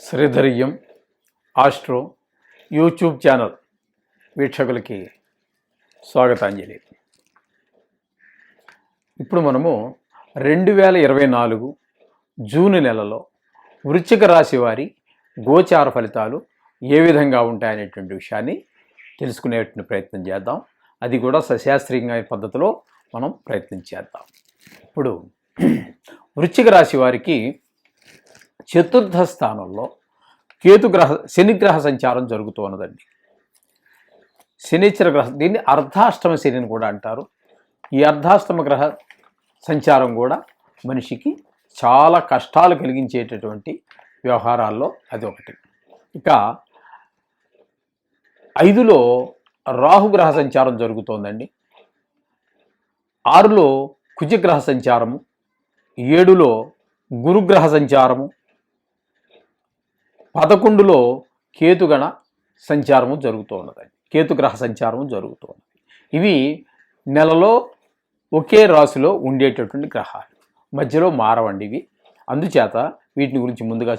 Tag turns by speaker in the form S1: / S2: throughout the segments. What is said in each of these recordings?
S1: శ్రీధర్యం astro YouTube channel వీక్షకులకి స్వాగతాంజలి. ఇప్పుడు మనము 2024 June నెలలో వృశ్చిక రాశి వారి గోచార ఫలితాలు ఏ విధంగా ఉంటాయనేటువంటి విషయాన్ని తెలుసుకునేటువంటి ప్రయత్నం చేద్దాం. అది కూడా సశాస్త్రీయ పద్ధతిలో మనం ప్రయత్నం చేద్దాం. ఇప్పుడు వృశ్చిక రాశి వారికి చతుర్థ స్థానంలో శనిగ్రహ సంచారం జరుగుతూ ఉన్నదండి. శనిచర గ్రహం, దీన్ని అర్ధాష్టమ శని అని కూడా అంటారు. ఈ అర్ధాష్టమ గ్రహ సంచారం కూడా మనిషికి చాలా కష్టాలు కలిగించేటటువంటి వ్యవహారాల్లో అది ఒకటి. ఇక 5లో రాహుగ్రహ సంచారం జరుగుతోందండి. 6లో కుజగ్రహ సంచారము, 7లో గురుగ్రహ సంచారము, 11లో కేతుగణ సంచారము జరుగుతూ ఉన్నదండి. కేతుగ్రహ సంచారము జరుగుతూ ఉన్నది. ఇవి నెలలో ఒకే రాశిలో ఉండేటటువంటి గ్రహాలు, మధ్యలో మారవండి ఇవి. అందుచేత వీటిని గురించి ముందుగా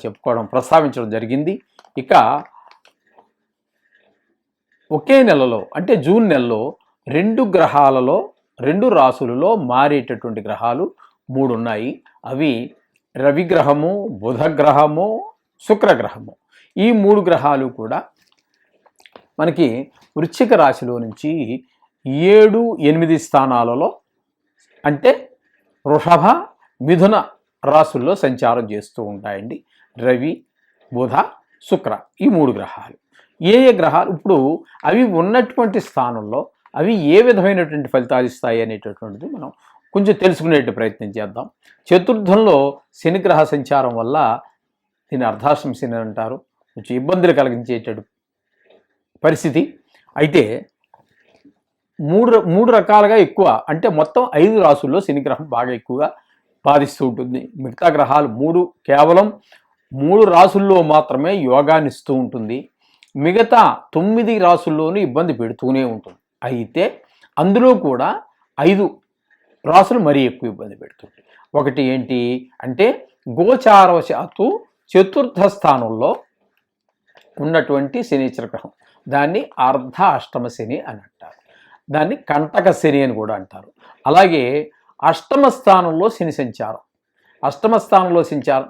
S1: ప్రస్తావించడం జరిగింది. ఇక ఒకే నెలలో అంటే జూన్ నెలలో 2 రాశులలో మారేటటువంటి గ్రహాలు 3 ఉన్నాయి. అవి రవిగ్రహము, బుధగ్రహము, శుక్రగ్రహము. ఈ 3 గ్రహాలు కూడా మనకి వృశ్చిక రాశిలో నుంచి 7, 8 స్థానాలలో అంటే వృషభ, మిథున రాశుల్లో సంచారం చేస్తూ ఉంటాయండి. రవి, బుధ, శుక్ర, ఈ 3 గ్రహాలు. ఏ గ్రహాలు ఇప్పుడు అవి ఉన్నటువంటి స్థానంలో అవి ఏ విధమైనటువంటి ఫలితాలు ఇస్తాయి అనేటటువంటిది మనం కొంచెం తెలుసుకునే ప్రయత్నం చేద్దాం. చతుర్థంలో శనిగ్రహ సంచారం వల్ల దీన్ని అర్ధాష్టమ శని అంటారు. కొంచెం ఇబ్బందులు కలిగించేటటువంటి పరిస్థితి. అయితే మూడు రకాలుగా ఎక్కువ, అంటే మొత్తం 5 రాశుల్లో శనిగ్రహం బాగా ఎక్కువగా బాధిస్తూ ఉంటుంది. మిగతా గ్రహాలు కేవలం 3 రాశుల్లో మాత్రమే యోగాన్ని ఇస్తూ ఉంటుంది. మిగతా 9 రాశుల్లోనూ ఇబ్బంది పెడుతూనే ఉంటుంది. అయితే అందులో కూడా 5 రాశులు మరీ ఎక్కువ ఇబ్బంది పెడుతుంది. ఒకటి ఏంటి అంటే గోచారవశాత్తు చతుర్థ స్థానంలో ఉన్నటువంటి శనిచర గ్రహం, దాన్ని అర్ధ అష్టమ శని అని అంటారు. దాన్ని కంటక శని అని కూడా అంటారు. అలాగే అష్టమ స్థానంలో శని సంచారం,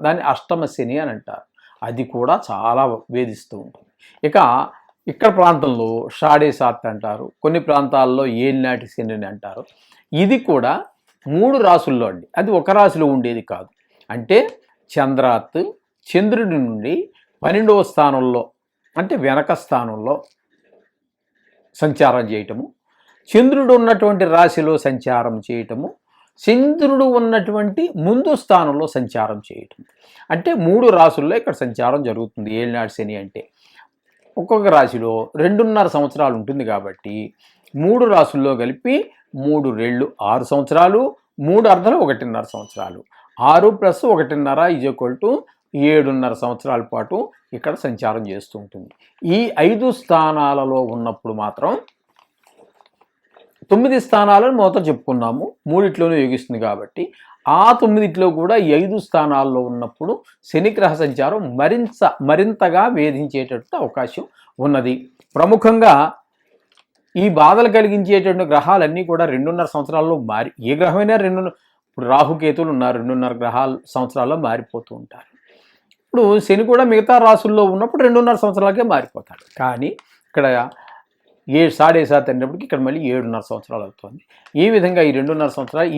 S1: దాన్ని అష్టమ శని అని అంటారు. అది కూడా చాలా వేధిస్తూ ఉంటుంది. ఇక్కడ ప్రాంతంలో షాడే సాత్ అంటారు, కొన్ని ప్రాంతాల్లో ఏలినాటి శని అని అంటారు. ఇది కూడా 3 రాశుల్లో అండి, అది ఒక రాశిలో ఉండేది కాదు. అంటే చంద్రుడి నుండి 12వ స్థానంలో అంటే వెనక స్థానంలో సంచారం చేయటము, చంద్రుడు ఉన్నటువంటి రాశిలో సంచారం చేయటము, చంద్రుడు ఉన్నటువంటి ముందు స్థానంలో సంచారం చేయటం. అంటే 3 రాశుల్లో ఇక్కడ సంచారం జరుగుతుంది. ఏలినాటి శని అంటే ఒక్కొక్క రాశిలో 2.5 సంవత్సరాలు ఉంటుంది కాబట్టి 3 రాశుల్లో కలిపి 3 రెళ్ళు 6 సంవత్సరాలు, 3 అర్ధలు 1.5 సంవత్సరాలు. 6 + 1.5 = 7.5 సంవత్సరాల పాటు ఇక్కడ సంచారం చేస్తూ ఉంటుంది. ఈ 5 స్థానాలలో ఉన్నప్పుడు మాత్రం 9 స్థానాలను మొదట చెప్పుకున్నాము, 3 యోగిస్తుంది కాబట్టి ఆ 9 కూడా ఈ 5 స్థానాల్లో ఉన్నప్పుడు శనిగ్రహ సంచారం మరింతగా వేధించేటట్టు అవకాశం ఉన్నది. ప్రముఖంగా ఈ బాధలు కలిగించేటువంటి గ్రహాలన్నీ కూడా 2.5 సంవత్సరాల్లో మారి, ఏ గ్రహమైనా ఇప్పుడు రాహుకేతువులు ఉన్నారు, 2.5 సంవత్సరాల్లో మారిపోతూ ఉంటారు. ఇప్పుడు శని కూడా మిగతా రాశుల్లో ఉన్నప్పుడు 2.5 సంవత్సరాలకే మారిపోతాడు. కానీ ఇక్కడ 7.5 అయినప్పటికీ ఇక్కడ మళ్ళీ 7.5 సంవత్సరాలు అవుతుంది. ఈ విధంగా ఈ 2.5 సంవత్సరాలు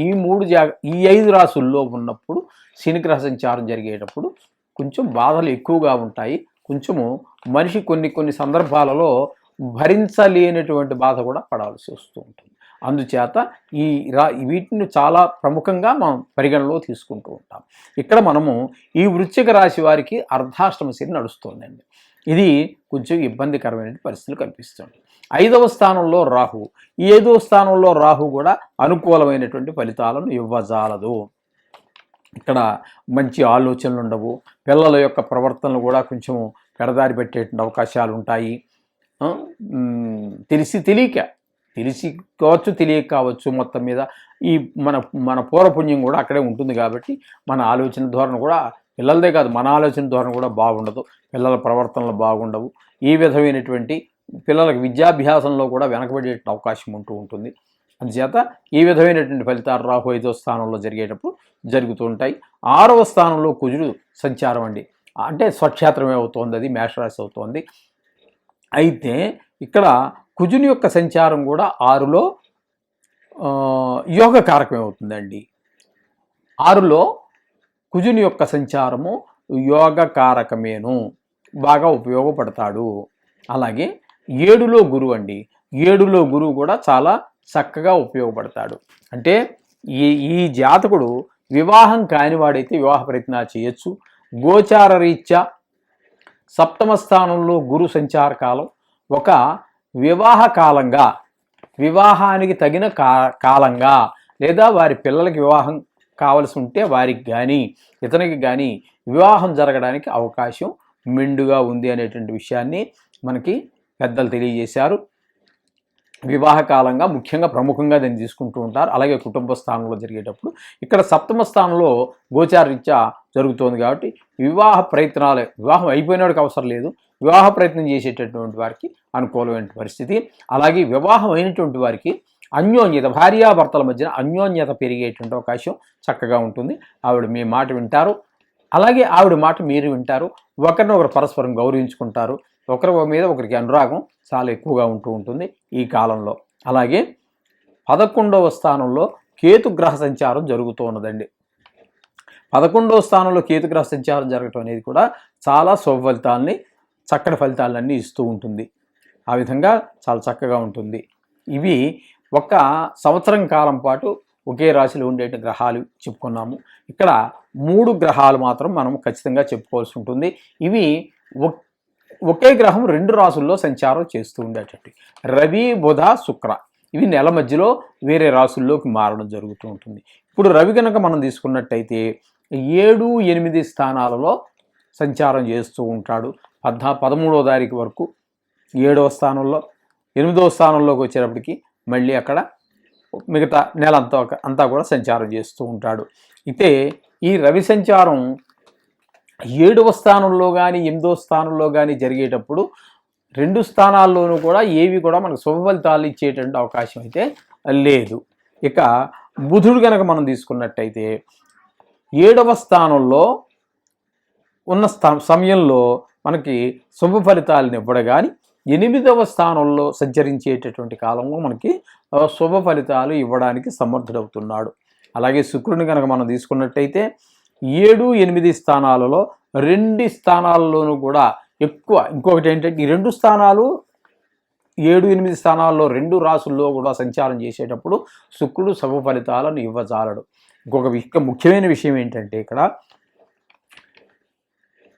S1: ఈ 5 రాశుల్లో ఉన్నప్పుడు శనిగ్రహ సంచారం జరిగేటప్పుడు కొంచెం బాధలు ఎక్కువగా ఉంటాయి. కొంచెము మనిషి కొన్ని సందర్భాలలో భరించలేనటువంటి బాధ కూడా పడాల్సి వస్తూ ఉంటుంది. అందుచేత వీటిని చాలా ప్రముఖంగా మనం పరిగణలో తీసుకుంటూ ఉంటాం. ఇక్కడ మనము ఈ వృశ్చిక రాశి వారికి అర్ధాష్టమ శని నడుస్తుందండి. ఇది కొంచెం ఇబ్బందికరమైన పరిస్థితులు కనిపిస్తుంది. 5వ స్థానంలో రాహు, ఈ 5వ స్థానంలో రాహు కూడా అనుకూలమైనటువంటి ఫలితాలను ఇవ్వజాలదు. ఇక్కడ మంచి ఆలోచనలు ఉండవు. పిల్లల యొక్క ప్రవర్తనలు కూడా కొంచెం పెడదారి పెట్టేటువంటి అవకాశాలు ఉంటాయి. తెలిసి కావచ్చు, తెలియక కావచ్చు, మొత్తం మీద ఈ మన పూర్వపుణ్యం కూడా అక్కడే ఉంటుంది కాబట్టి మన ఆలోచన ధోరణి కూడా పిల్లలదే కాదు, మన ఆలోచన ధోరణి కూడా బాగుండదు, పిల్లల ప్రవర్తనలు బాగుండవు. ఈ విధమైనటువంటి పిల్లలకు విద్యాభ్యాసంలో కూడా వెనకబడే అవకాశం ఉంటూ ఉంటుంది. అందుచేత ఈ విధమైనటువంటి ఫలితాలు రాహు 5వ స్థానంలో జరిగేటప్పుడు జరుగుతూ ఉంటాయి. 6వ స్థానంలో కుజుడు సంచారం అండి, అంటే స్వక్షేత్రమే అవుతోంది, అది మేషరాశి అవుతోంది. అయితే ఇక్కడ కుజుని యొక్క సంచారం కూడా 6లో యోగ కారకమే అవుతుందండి. 6లో కుజుని యొక్క సంచారము యోగ కారకమేను, బాగా ఉపయోగపడతాడు. అలాగే 7లో గురువు అండి, 7లో గురువు కూడా చాలా చక్కగా ఉపయోగపడతాడు. అంటే ఈ జాతకుడు వివాహం కానివాడైతే వివాహ ప్రయత్నాలు చేయొచ్చు. గోచార రీత్యా 7వ స్థానంలో గురు సంచార కాలం ఒక వివాహ కాలంగా, వివాహానికి తగిన కాలంగా, లేదా వారి పిల్లలకి వివాహం కావలసి ఉంటే వారికి కానీ ఇతనికి కానీ వివాహం జరగడానికి అవకాశం మెండుగా ఉంది అనేటువంటి విషయాన్ని మనకి పెద్దలు తెలియజేశారు. వివాహ కాలంగా ముఖ్యంగా ప్రముఖంగా దీన్ని తీసుకుంటూ ఉంటారు. అలాగే కుటుంబ స్థానంలో జరిగేటప్పుడు ఇక్కడ 7వ స్థానంలో గోచారరీత్యా జరుగుతోంది కాబట్టి వివాహ ప్రయత్నాలు, వివాహం అయిపోయినవాడికి అవసరం లేదు, వివాహ ప్రయత్నం చేసేటటువంటి వారికి అనుకూలమైన పరిస్థితి. అలాగే వివాహం అయినటువంటి వారికి అన్యోన్యత, భార్యాభర్తల మధ్యన అన్యోన్యత పెరిగేటువంటి అవకాశం చక్కగా ఉంటుంది. ఆవిడ మీ మాట వింటారు, అలాగే ఆవిడ మాట మీరు వింటారు, ఒకరినొకరు పరస్పరం గౌరవించుకుంటారు, ఒకరి మీద ఒకరికి అనురాగం చాలా ఎక్కువగా ఉంటూ ఉంటుంది ఈ కాలంలో. అలాగే 11వ స్థానంలో కేతుగ్రహ సంచారం జరుగుతూ ఉన్నదండి. 11వ స్థానంలో కేతుగ్రహ సంచారం జరగటం అనేది కూడా చాలా శుభ ఫలితాలని, చక్కటి ఫలితాలన్నీ ఇస్తూ ఉంటుంది. ఆ విధంగా చాలా చక్కగా ఉంటుంది. ఇవి ఒక సంవత్సరం కాలం పాటు ఒకే రాశిలో ఉండే గ్రహాలు చెప్పుకున్నాము. ఇక్కడ 3 గ్రహాలు మాత్రం మనం ఖచ్చితంగా చెప్పుకోవాల్సి ఉంటుంది. ఇవి ఒకే గ్రహం 2 రాసుల్లో సంచారం చేస్తూ ఉండేటట్టు, రవి, బుధ, శుక్ర, ఇవి నెల మధ్యలో వేరే రాసుల్లోకి మారడం జరుగుతూ ఉంటుంది. ఇప్పుడు రవి కనుక మనం తీసుకున్నట్టయితే 7, 8 స్థానాలలో సంచారం చేస్తూ ఉంటాడు. 13వ తారీఖు వరకు 7వ స్థానంలో, 8వ స్థానంలోకి వచ్చేటప్పటికి మళ్ళీ అక్కడ మిగతా నెల అంతా కూడా సంచారం చేస్తూ ఉంటాడు. అయితే ఈ రవి సంచారం 7వ స్థానంలో కానీ 8వ స్థానంలో కానీ జరిగేటప్పుడు 2 స్థానాల్లోనూ కూడా ఏవి కూడా మనకు శుభ ఫలితాలు ఇచ్చేటువంటి అవకాశం అయితే లేదు. ఇక బుధుడు కనుక మనం తీసుకున్నట్టయితే 7వ స్థానంలో ఉన్న సమయంలో మనకి శుభ ఫలితాలను ఇవ్వడం, కానీ 8వ స్థానంలో సంచరించేటటువంటి కాలంలో మనకి శుభ ఫలితాలు ఇవ్వడానికి సమర్థుడవుతున్నాడు. అలాగే శుక్రుని కనుక మనం తీసుకున్నట్టయితే 7, 8 స్థానాలలో 2 స్థానాల్లోనూ కూడా ఎక్కువ, ఇంకొకటి ఏంటంటే ఈ 2 స్థానాలు 7, 8 స్థానాల్లో 2 రాసుల్లో కూడా సంచారం చేసేటప్పుడు శుక్రుడు శుభ ఫలితాలను ఇవ్వజాలడు. ఇంకొక ముఖ్యమైన విషయం ఏంటంటే ఇక్కడ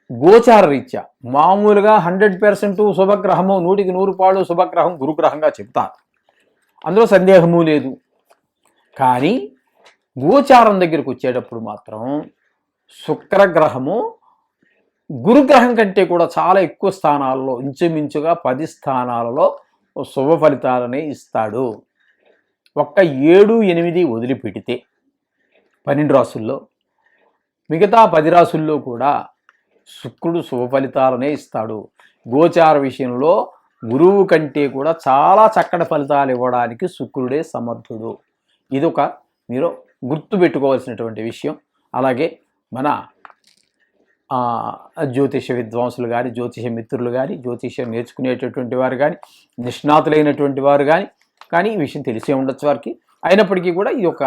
S1: గోచార రీత్యా మామూలుగా 100% శుభగ్రహము, 100కి 100 పాళ్ళు శుభగ్రహం గురుగ్రహంగా చెప్తారు, అందులో సందేహము లేదు. కానీ గోచారం దగ్గరికి వచ్చేటప్పుడు మాత్రం శుక్రగ్రహము గురుగ్రహం కంటే కూడా చాలా ఎక్కువ స్థానాల్లో, ఇంచుమించుగా 10 స్థానాలలో శుభ ఫలితాలనే ఇస్తాడు. ఒక్క 7, 8 వదిలిపెడితే 12 రాసుల్లో మిగతా 10 రాసుల్లో కూడా శుక్రుడు శుభ ఫలితాలనే ఇస్తాడు. గోచార విషయంలో గురువు కంటే కూడా చాలా చక్కటి ఫలితాలు ఇవ్వడానికి శుక్రుడే సమర్థుడు. ఇదొక మీరు గుర్తుపెట్టుకోవాల్సినటువంటి విషయం. అలాగే మన జ్యోతిష విద్వాంసులు కానీ, జ్యోతిష మిత్రులు కానీ, జ్యోతిషం నేర్చుకునేటటువంటి వారు కానీ, నిష్ణాతులైనటువంటి వారు కానీ ఈ విషయం తెలిసే ఉండొచ్చు వారికి. అయినప్పటికీ కూడా ఇది ఒక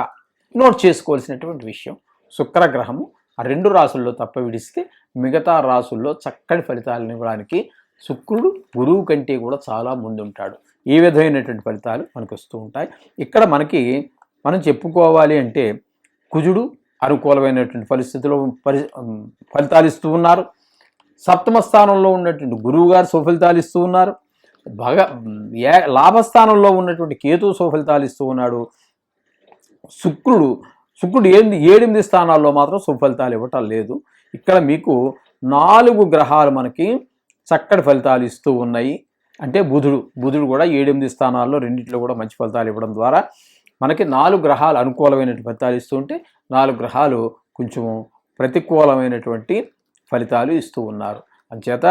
S1: నోట్ చేసుకోవాల్సినటువంటి విషయం. శుక్రగ్రహము ఆ 2 రాసుల్లో తప్ప విడిస్తే మిగతా రాసుల్లో చక్కటి ఫలితాలను ఇవ్వడానికి శుక్రుడు గురువు కంటే కూడా చాలా ముందుంటాడు. ఈ విధమైనటువంటి ఫలితాలు మనకు వస్తూ ఉంటాయి. ఇక్కడ మనం చెప్పుకోవాలి అంటే కుజుడు అనుకూలమైనటువంటి పరిస్థితుల్లో ఫలితాలు ఇస్తూ ఉన్నారు. 7వ స్థానంలో ఉన్నటువంటి గురువు గారు సుఫలితాలు ఇస్తూ ఉన్నారు. బాగా లాభస్థానంలో ఉన్నటువంటి కేతు సుఫలితాలు ఇస్తూ ఉన్నాడు. శుక్రుడు 7-8 స్థానాల్లో మాత్రం సుఫలితాలు ఇవ్వటం లేదు. ఇక్కడ మీకు 4 గ్రహాలు మనకి చక్కటి ఫలితాలు ఇస్తూ ఉన్నాయి. అంటే బుధుడు కూడా 7-8 స్థానాల్లో రెండింటిలో కూడా మంచి ఫలితాలు ఇవ్వడం ద్వారా మనకి 4 గ్రహాలు అనుకూలమైన ఫలితాలు ఇస్తూ ఉంటే 4 గ్రహాలు కొంచెం ప్రతికూలమైనటువంటి ఫలితాలు ఇస్తూ ఉన్నారు. అంచేత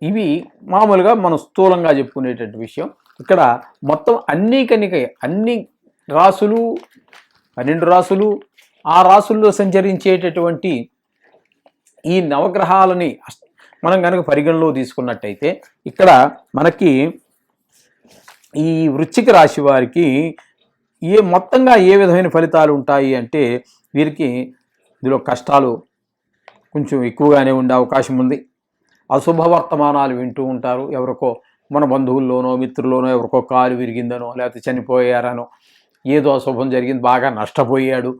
S1: ఇవి మామూలుగా మనం స్థూలంగా చెప్పుకునేటువంటి విషయం. ఇక్కడ మొత్తం అన్ని రాసులు 12 రాసులు, ఆ రాసుల్లో సంచరించేటటువంటి ఈ నవగ్రహాలని మనం కనుక పరిగణలో తీసుకున్నట్టయితే ఇక్కడ మనకి ఈ వృశ్చిక రాశి వారికి మొత్తంగా ఏ విధమైన ఫలితాలు ఉంటాయి అంటే, వీరికి ఇందులో కష్టాలు కొంచెం ఎక్కువగానే ఉండే అవకాశం ఉంది. అశుభవర్తమానాలు వింటూ ఉంటారు. ఎవరికో మన బంధువుల్లోనో మిత్రుల్లోనో ఎవరికో కాలు విరిగిందనో, లేకపోతే చనిపోయారనో, ఏదో అశుభం జరిగింది, బాగా నష్టపోయాడు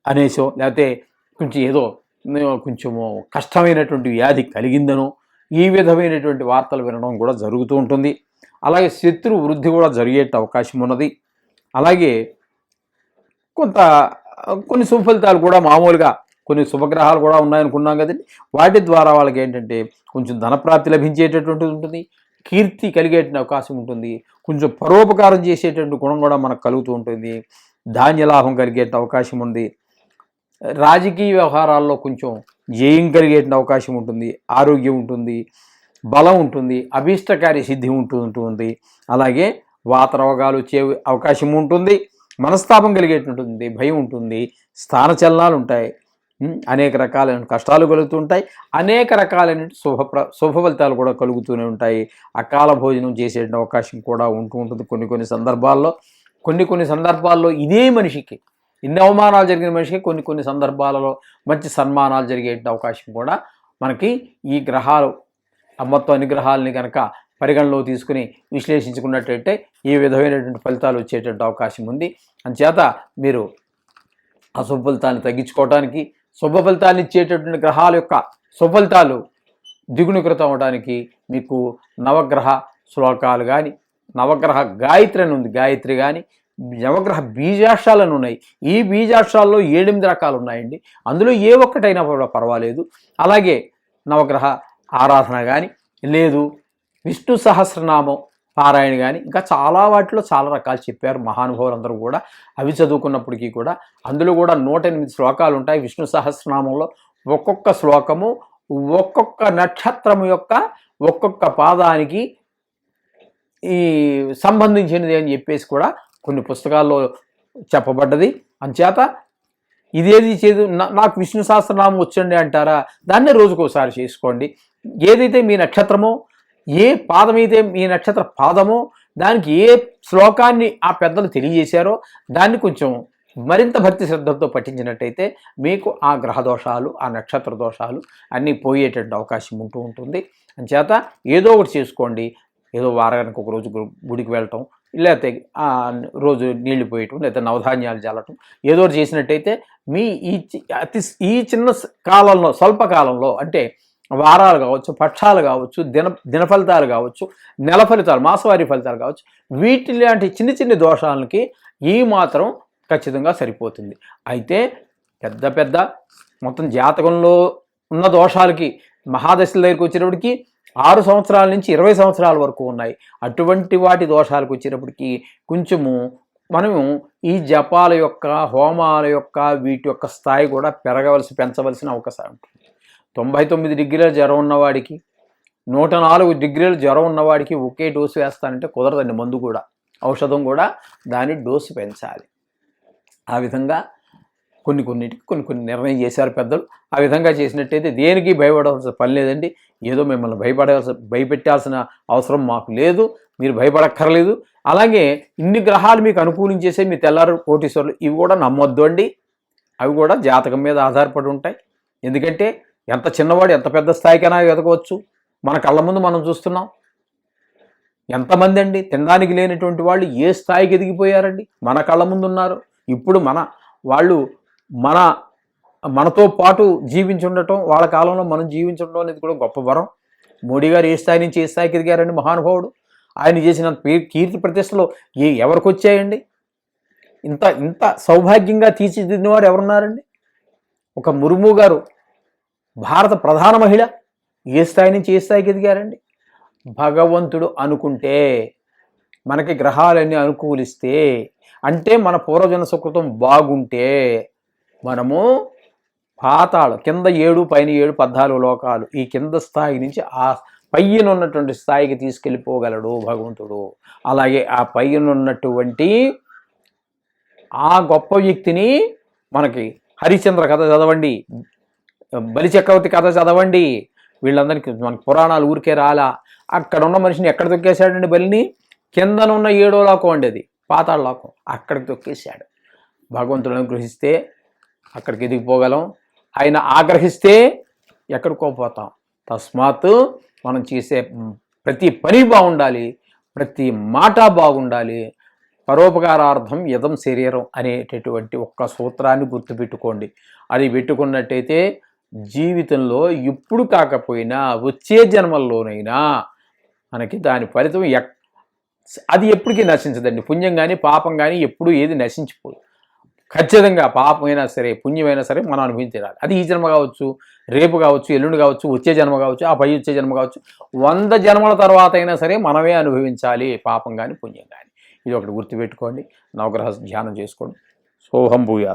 S1: అనేసో, లేకపోతే కొంచెము కష్టమైనటువంటి వ్యాధి కలిగిందనో, ఈ విధమైనటువంటి వార్తలు వినడం కూడా జరుగుతూ ఉంటుంది. అలాగే శత్రు వృద్ధి కూడా జరిగే అవకాశం ఉన్నది. అలాగే కొన్ని సుఫలితాలు కూడా మామూలుగా కొన్ని శుభగ్రహాలు కూడా ఉన్నాయనుకున్నాం కదండి, వాటి ద్వారా వాళ్ళకి ఏంటంటే కొంచెం ధనప్రాప్తి లభించేటటువంటిది ఉంటుంది, కీర్తి కలిగేటువంటి అవకాశం ఉంటుంది, కొంచెం పరోపకారం చేసేటువంటి గుణం కూడా మనకు కలుగుతూ ఉంటుంది, ధాన్యలాభం కలిగే అవకాశం ఉంది, రాజకీయ వ్యవహారాల్లో కొంచెం జయం కలిగేటువంటి అవకాశం ఉంటుంది, ఆరోగ్యం ఉంటుంది, బలం ఉంటుంది, అభీష్టకార్య సిద్ధి ఉంటుంది, అలాగే వాత రోగాలు వచ్చే అవకాశం ఉంటుంది, మనస్తాపం కలిగేటటువంటి భయం ఉంటుంది, స్థానచలనాలు ఉంటాయి, అనేక రకాలైన కష్టాలు కలుగుతుంటాయి, అనేక రకాలైన శుభ ఫలితాలు కూడా కలుగుతూనే ఉంటాయి. అకాల భోజనం చేసే అవకాశం కూడా ఉంటుంది కొన్ని సందర్భాల్లో. ఇదే మనిషికి ఇన్ని అవమానాలు జరిగిన మనిషికి కొన్ని సందర్భాలలో మంచి సన్మానాలు జరిగే అవకాశం కూడా మనకి ఈ గ్రహాలు మొత్తం అన్ని గ్రహాలని కనుక పరిగణలో తీసుకుని విశ్లేషించుకున్నట్టయితే ఈ విధమైనటువంటి ఫలితాలు వచ్చేటువంటి అవకాశం ఉంది. అంచేత మీరు అశుభ ఫలితాన్ని తగ్గించుకోవడానికి, శుభ ఫలితాన్ని ఇచ్చేటటువంటి గ్రహాల యొక్క శుభఫలితాలు ద్విగుణీకృతం అవడానికి మీకు నవగ్రహ శ్లోకాలు కానీ, నవగ్రహ గాయత్రి అని ఉంది, గాయత్రి కానీ, నవగ్రహ బీజాక్షరాలను ఉన్నాయి. ఈ బీజాక్షరాల్లో 7-8 రకాలు ఉన్నాయండి. అందులో ఏ ఒక్కటైనా కూడా పర్వాలేదు. అలాగే నవగ్రహ ఆరాధన కానీ, లేదు విష్ణు సహస్రనామం పారాయణ కానీ, ఇంకా వాటిలో చాలా రకాలు చెప్పారు మహానుభావులందరూ కూడా. అవి చదువుకున్నప్పటికీ కూడా అందులో కూడా 108 శ్లోకాలు ఉంటాయి. విష్ణు సహస్రనామంలో ఒక్కొక్క శ్లోకము ఒక్కొక్క నక్షత్రము యొక్క ఒక్కొక్క పాదానికి ఈ సంబంధించినది అని చెప్పేసి కూడా కొన్ని పుస్తకాల్లో చెప్పబడ్డది. అంచేత ఇదేది నాకు విష్ణు సహస్రనామం వచ్చండి అంటారా, దాన్నే రోజుకోసారి చేసుకోండి. ఏదైతే మీ నక్షత్రమో, ఏ పాదమైతే మీ నక్షత్ర పాదమో, దానికి ఏ శ్లోకాన్ని ఆ పెద్దలు తెలియజేశారో దాన్ని కొంచెం మరింత భక్తి శ్రద్ధలతో పఠించినట్టయితే మీకు ఆ గ్రహ దోషాలు, ఆ నక్షత్ర దోషాలు అన్నీ పోయేటట్టు అవకాశం ఉంటుంది. అంచేత ఏదో ఒకటి చేసుకోండి. ఏదో వారానికి ఒక రోజు గుడికి వెళ్ళటం, లేకపోతే రోజు నీళ్లు పోయటం, లేకపోతే నవధాన్యాలు చల్లటం, ఏదో ఒకటి చేసినట్టయితే మీ ఈ చిన్న కాలంలో, స్వల్పకాలంలో, అంటే వారాలు కావచ్చు, పక్షాలు కావచ్చు, దిన ఫలితాలు కావచ్చు, నెల ఫలితాలు, మాసవారీ ఫలితాలు కావచ్చు, వీటి లాంటి చిన్న దోషాలకి ఈ మాత్రం ఖచ్చితంగా సరిపోతుంది. అయితే పెద్ద మొత్తం జాతకంలో ఉన్న దోషాలకి మహాదశల దగ్గరికి వచ్చేటప్పటికి 6 సంవత్సరాల నుంచి 20 సంవత్సరాల వరకు ఉన్నాయి. అటువంటి వాటి దోషాలకు వచ్చేటప్పటికి కొంచెము మనము ఈ జపాల యొక్క, హోమాల యొక్క, వీటి యొక్క స్థాయి కూడా పెంచవలసిన అవకాశం ఉంటుంది. 99 డిగ్రీల జ్వరం ఉన్నవాడికి, 104 డిగ్రీల జ్వరం ఉన్నవాడికి ఒకే డోసు వేస్తానంటే కుదరదండి. మందు కూడా, ఔషధం కూడా దాని డోసు పెంచాలి. ఆ విధంగా కొన్ని నిర్ణయం చేశారు పెద్దలు. ఆ విధంగా చేసినట్టయితే దేనికి భయపడవలసిన పని లేదండి. ఏదో మిమ్మల్ని భయపెట్టాల్సిన అవసరం మాకు లేదు, మీరు భయపడక్కర్లేదు. అలాగే ఇన్ని గ్రహాలు మీకు అనుకూలించేసే మీ తెల్లారు కోటీశ్వరులు, ఇవి కూడా నమ్మొద్దు అండి. అవి కూడా జాతకం మీద ఆధారపడి ఉంటాయి. ఎందుకంటే ఎంత చిన్నవాడు ఎంత పెద్ద స్థాయికైనా ఎదగవచ్చు. మన కళ్ళ ముందు మనం చూస్తున్నాం. ఎంతమంది అండి తినడానికి లేనటువంటి వాళ్ళు ఏ స్థాయికి ఎదిగిపోయారండి, మన కళ్ళ ముందు ఉన్నారు. ఇప్పుడు వాళ్ళు మనతో పాటు జీవించుండటం, వాళ్ళ కాలంలో మనం జీవించడం అనేది కూడా గొప్ప వరం. మోడీ గారు ఏ స్థాయి నుంచి ఏ స్థాయికి ఎదిగారండి మహానుభావుడు. ఆయన చేసిన కీర్తి ప్రతిష్టలు ఎవరికి వచ్చాయండి? ఇంత సౌభాగ్యంగా తీర్చిదిద్దిన వారు ఎవరున్నారండి? ఒక ముర్ము గారు, భారత ప్రధాన మహిళ, ఏ స్థాయి నుంచి ఏ స్థాయికి ఎదిగారండి? భగవంతుడు అనుకుంటే, మనకి గ్రహాలన్నీ అనుకూలిస్తే, అంటే మన పూర్వజన సుకృతం బాగుంటే మనము పాతాళం కింద 7 పైన 7 14 లోకాలు. ఈ కింద స్థాయి నుంచి ఆ పైన ఉన్నటువంటి స్థాయికి తీసుకెళ్ళిపోగలడు భగవంతుడు. అలాగే ఆ పైన ఉన్నటువంటి ఆ గొప్ప వ్యక్తిని మనకి హరిశ్చంద్ర కథ చదవండి, బలిచక్రవర్తి కథ చదవండి, వీళ్ళందరికీ మనకి పురాణాలు ఊరికే రాలా. అక్కడ ఉన్న మనిషిని ఎక్కడ తొక్కేశాడండి బలిని? కిందనున్న 7వ లోకం అండి, అది పాతాళ లోకం, అక్కడికి తొక్కేశాడు. భగవంతుడు అనుగ్రహిస్తే అక్కడికి ఎదిగిపోగలం, ఆయన ఆగ్రహిస్తే ఎక్కడికో పోతాం. తస్మాత్ మనం చేసే ప్రతి పని బాగుండాలి, ప్రతి మాట బాగుండాలి. పరోపకారార్థం యదం శరీరం అనేటటువంటి ఒక్క సూత్రాన్ని గుర్తుపెట్టుకోండి. అది పెట్టుకున్నట్టయితే జీవితంలో ఇప్పుడు కాకపోయినా వచ్చే జన్మల్లోనైనా మనకి దాని ఫలితం అది ఎప్పటికీ నశించదండి. పుణ్యం కానీ పాపం కానీ ఎప్పుడు ఏది నశించిపోదు. ఖచ్చితంగా పాపమైనా సరే పుణ్యమైనా సరే మనం అనుభవించాలి. అది ఈ జన్మ కావచ్చు, రేపు కావచ్చు, ఎల్లుండి కావచ్చు, వచ్చే జన్మ కావచ్చు, ఆ పై వచ్చే జన్మ కావచ్చు, 100 జన్మల తర్వాత అయినా సరే మనమే అనుభవించాలి, పాపం కానీ పుణ్యం కానీ. ఇది ఒకటి గుర్తుపెట్టుకోండి. నవగ్రహ ధ్యానం చేసుకోండి. సోహం భూయాత్.